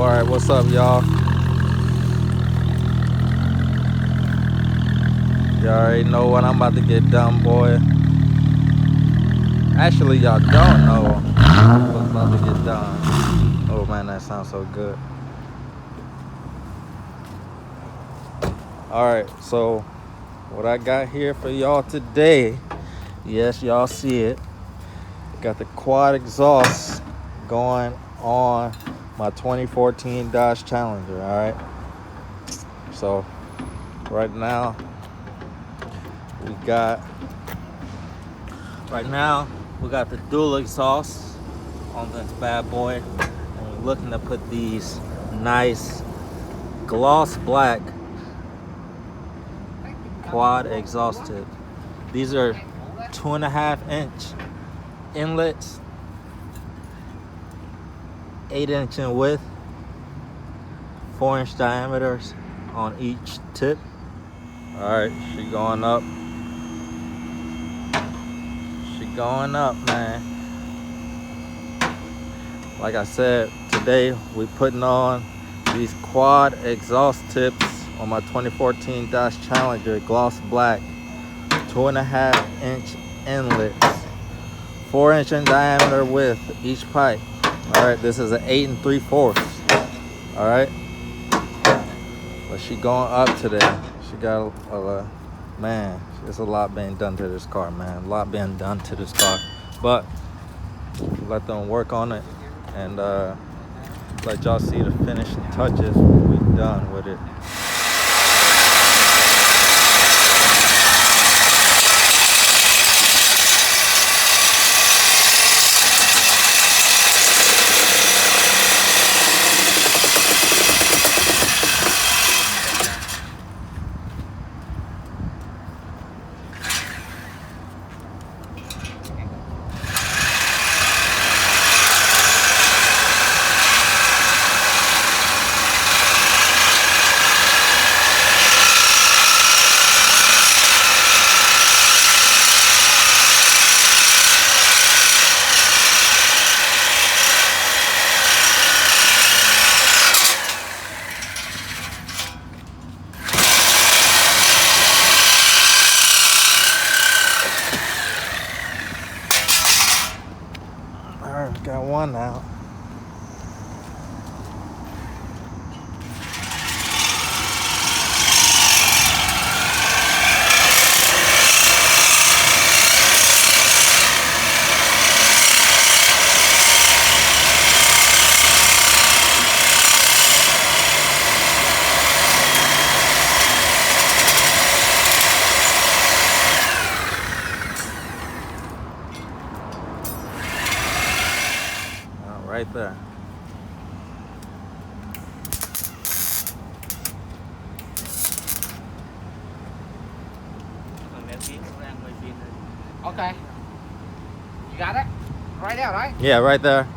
Alright, what's up, y'all? Y'all already know what I'm about to get done, boy. Actually, y'all don't know what's about to get done. Oh man, that sounds so good. Alright, so what I got here for y'all today, yes, y'all see it. Got the quad exhaust going on my 2014 Dodge Challenger, alright? So right now we got the dual exhaust on this bad boy, and we're looking to put these nice gloss black quad exhaust tips. These are 2.5-inch inlets, 8-inch in width, 4-inch diameters on each tip. All right, she going up. She going up, man. Like I said, today we putting on these quad exhaust tips on my 2014 Dodge Challenger, gloss black, 2.5-inch inlets, 4-inch in diameter with each pipe. All right, this is an 8 3/4. All right, but she going up today. She got man, there's a lot being done to this car, man. A lot being done to this car, but let them work on it and let y'all see the finishing touches when we're done with it. Alright, got one out. Right there. Okay. You got it? Right there, right? Yeah, right there.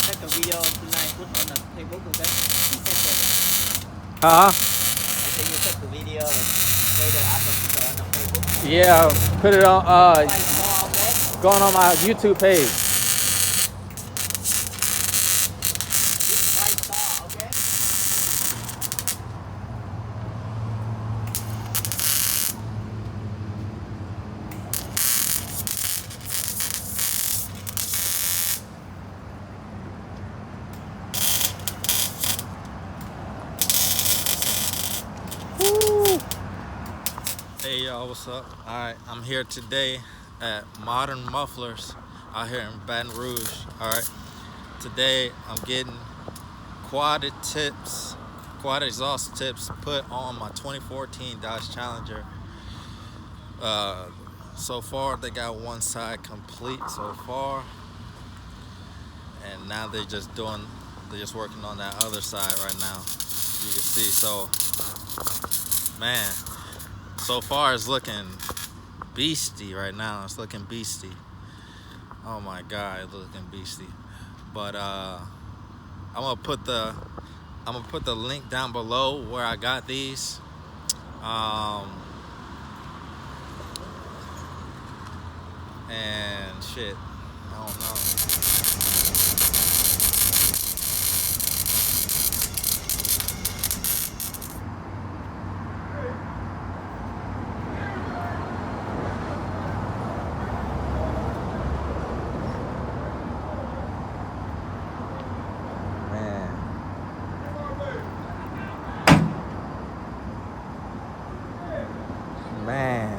Take a video tonight, put on the table, okay? Huh? I think you take the video and play the app on the table. Yeah, put it on Okay? going on my YouTube page. This white star, okay? Hey y'all, what's up? Alright, I'm here today at Modern Mufflers out here in Baton Rouge. Alright, today I'm getting quad exhaust tips put on my 2014 Dodge Challenger. So far they got one side complete so far, and now they're just working on that other side right now. You can see, so man, so far it's looking beastie right now. It's looking beastie. Oh my god, it's looking beastie. But I'm gonna put the link down below where I got these. and shit. I don't know. Man,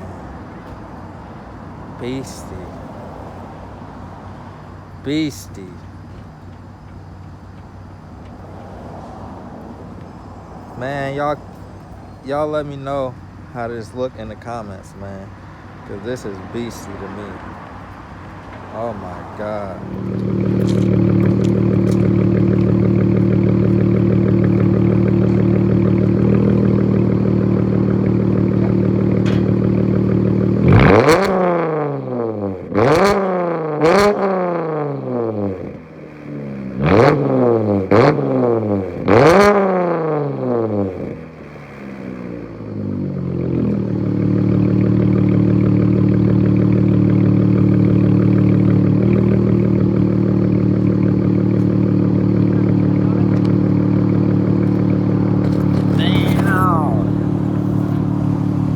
beastie. Man, y'all let me know how this look in the comments, man, because this is beastie to me. Oh my God.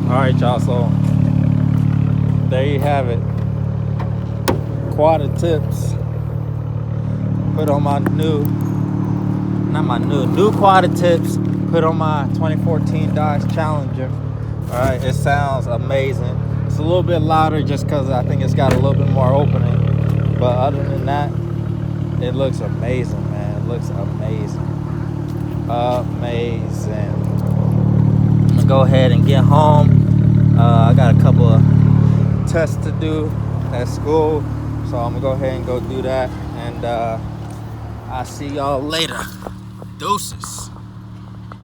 Alright, y'all, so there you have it. Quad tips put on my new quad tips put on my 2014 Dodge Challenger. Alright, it sounds amazing. It's a little bit louder just because I think it's got a little bit more opening. But other than that, it looks amazing, man. It looks amazing. Amazing. I'm gonna go ahead and get home. I got a couple of tests to do at school, so I'm gonna go ahead and go do that, and I'll see y'all later. Deuces.